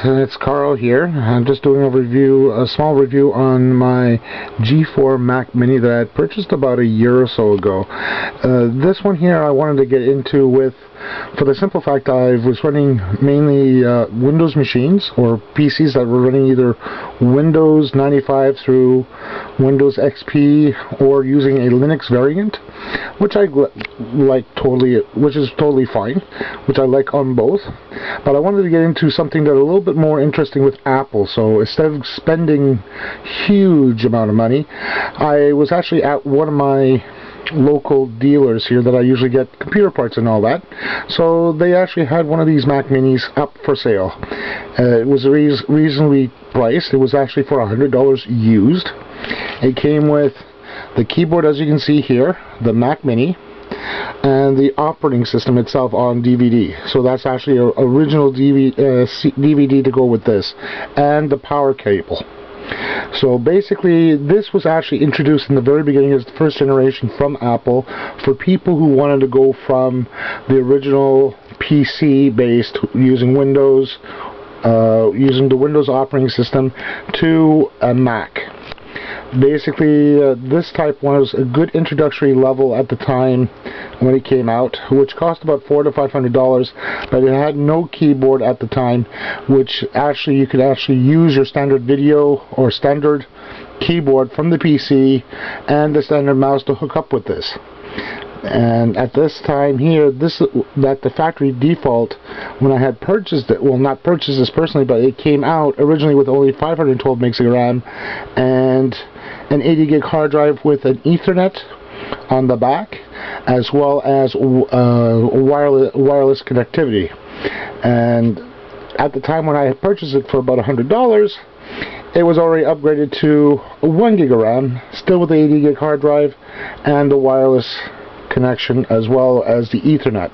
it's Carl here. I'm just doing a small review on my G4 Mac Mini that I had purchased about a year or so ago. This one here I wanted to get into for the simple fact I was running mainly Windows machines or PCs that were running either Windows 95 through Windows XP or using a Linux variant, which I like which is totally fine, which I like on both. But I wanted to get into something that's a little bit more interesting with Apple. So instead of spending huge amount of money, I was actually at one of my local dealers here that I usually get computer parts and all that. So they actually had one of these Mac Minis up for sale. It was reasonably priced. It was actually for $100 used. It came with the keyboard, as you can see here, the Mac Mini, and the operating system itself on DVD. So that's actually an original DVD to go with this, and the power cable. So basically this was actually introduced in the very beginning as the first generation from Apple for people who wanted to go from the original PC based using Windows, using the Windows operating system to a Mac. Basically, this type was a good introductory level at the time when it came out, which cost about $400 to $500, but it had no keyboard at the time, which actually you could actually use your standard video or standard keyboard from the PC and the standard mouse to hook up with this. And at this time here, that the factory default, when I had purchased it, well, not purchased this personally, but it came out originally with only 512 megs of RAM and an 80 gig hard drive with an Ethernet on the back, as well as wireless connectivity. And at the time when I had purchased it for about $100, it was already upgraded to 1 gig of RAM, still with the 80 gig hard drive and the wireless connection as well as the Ethernet.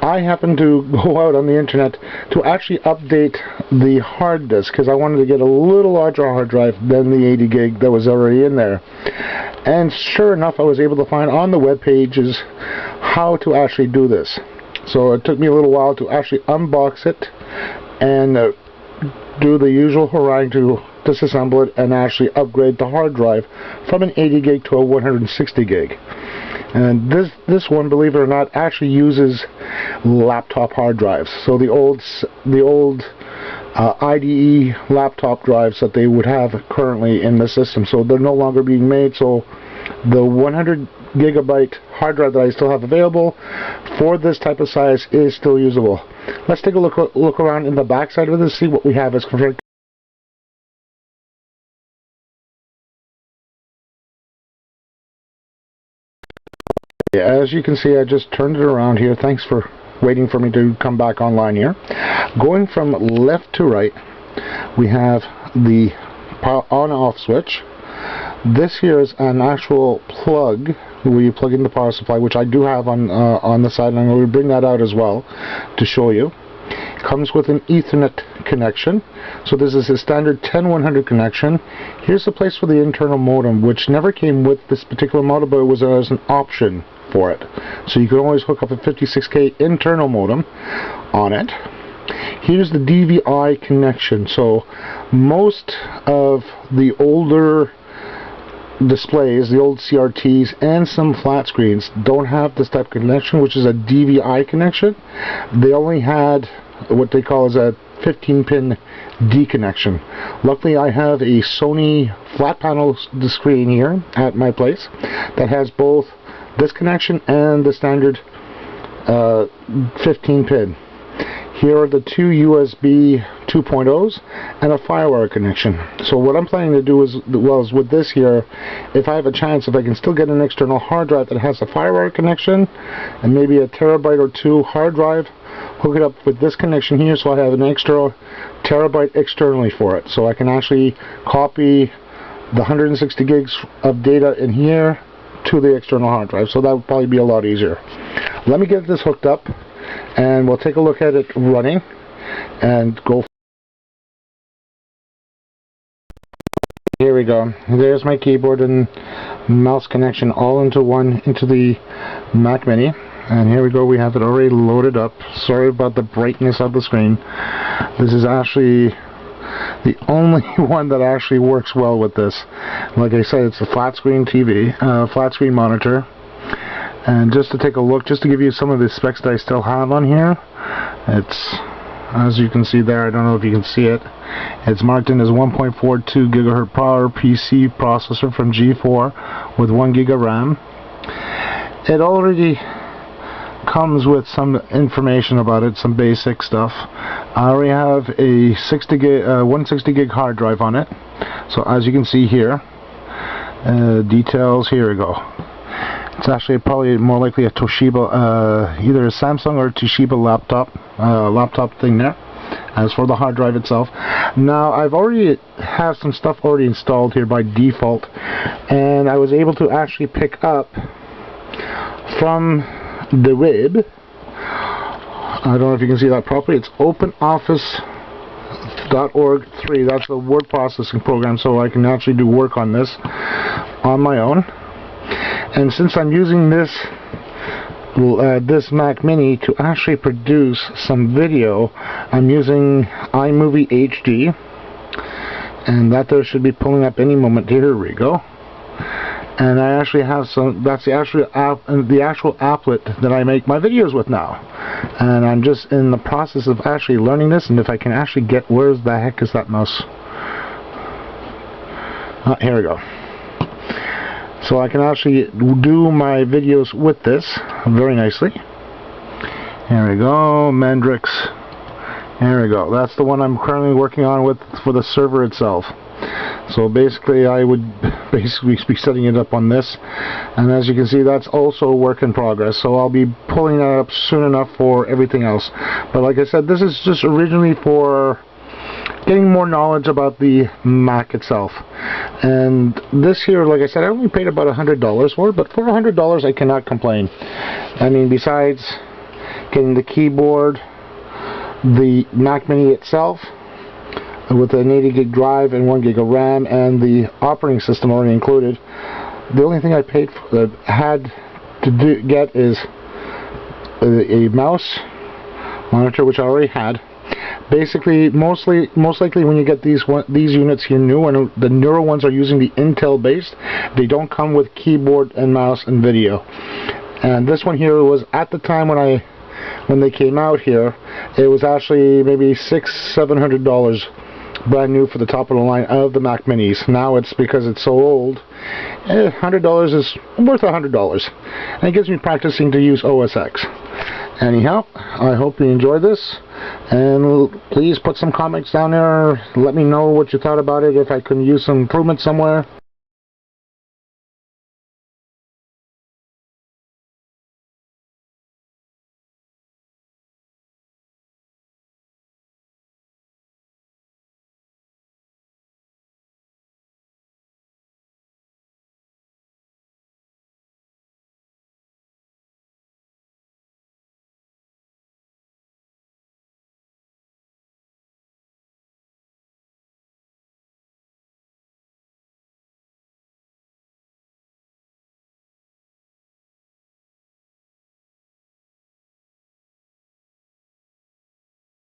I happened to go out on the internet to actually update the hard disk because I wanted to get a little larger hard drive than the 80 gig that was already in there. And sure enough, I was able to find on the web pages how to actually do this. So it took me a little while to actually unbox it and do the usual harangue to disassemble it and actually upgrade the hard drive from an 80 gig to a 160 gig. And this one, believe it or not, actually uses laptop hard drives. So the old IDE laptop drives that they would have currently in the system. So they're no longer being made. So the 100 gigabyte hard drive that I still have available for this type of size is still usable. Let's take a look around in the back side of this, see what we have as compared. As you can see, I just turned it around here. Thanks for waiting for me to come back online here. Going from left to right, we have the on-off switch. This here is an actual plug where you plug in the power supply, which I do have on the side, and I'm going to bring that out as well to show you. Comes with an Ethernet connection. So this is a standard 10100 connection. Here's the place for the internal modem, which never came with this particular model, but it was as an option for it. So you can always hook up a 56K internal modem on it. Here's the DVI connection. So most of the older displays, the old CRTs and some flat screens don't have this type of connection, which is a DVI connection. They only had what they call as a 15-pin D connection. Luckily, I have a Sony flat panel screen here at my place that has both this connection and the standard 15-pin. Here are the two USB 2.0s and a FireWire connection. So what I'm planning to do is with this here, if I have a chance, if I can still get an external hard drive that has a FireWire connection and maybe a terabyte or two hard drive, hook it up with this connection here, so I have an extra terabyte externally for it, so I can actually copy the 160 gigs of data in here to the external hard drive. So that would probably be a lot easier. Let me get this hooked up and we'll take a look at it running and go. Here we go. There's my keyboard and mouse connection all into the Mac Mini. and here we go, we have it already loaded up. Sorry about the brightness of the screen. This is actually the only one that actually works well with this. Like I said, it's a flat screen TV, flat screen monitor. And just to take a look, just to give you some of the specs that I still have on here, it's, as you can see there, I don't know if you can see it, it's marked in as 1.42 gigahertz power PC processor from G4 with 1 gig of RAM. It already comes with some information about it, some basic stuff. I already have a 160 gig hard drive on it. So as you can see here, details, here we go. It's actually probably more likely a Toshiba, either a Samsung or a Toshiba laptop thing there. As for the hard drive itself, now I've already have some stuff already installed here by default, and I was able to actually pick up from the web. I don't know if you can see that properly. It's OpenOffice.org3. That's the word processing program, so I can actually do work on this on my own. And since I'm using this Mac Mini to actually produce some video, I'm using iMovie HD, and that there should be pulling up any moment. Here we go. And I actually have some, that's the actual applet that I make my videos with now. And I'm just in the process of actually learning this, and if I can actually get, where's the heck is that mouse? Here we go. So I can actually do my videos with this very nicely. Here we go, Mendrix. Here we go. That's the one I'm currently working on with for the server itself. So basically I would be setting it up on this, and as you can see, that's also a work in progress, so I'll be pulling that up soon enough for everything else. But like I said, this is just originally for getting more knowledge about the Mac itself. And this here, like I said, I only paid about $100 for it, but for $100 I cannot complain. I mean, besides getting the keyboard, the Mac Mini itself with an 80 gig drive and 1 gig of RAM, and the operating system already included, the only thing I paid for, had to get is a mouse, monitor, which I already had. Basically, most likely when you get these units here new, and the newer ones are using the Intel based, they don't come with keyboard and mouse and video. And this one here was, at the time when they came out here, it was actually maybe $600-700 brand new for the top of the line of the Mac Minis. Now it's, because it's so old, $100 is worth $100, and it gives me practicing to use OS X. Anyhow, I hope you enjoyed this, and please put some comments down there. Let me know what you thought about it, if I can use some improvement somewhere.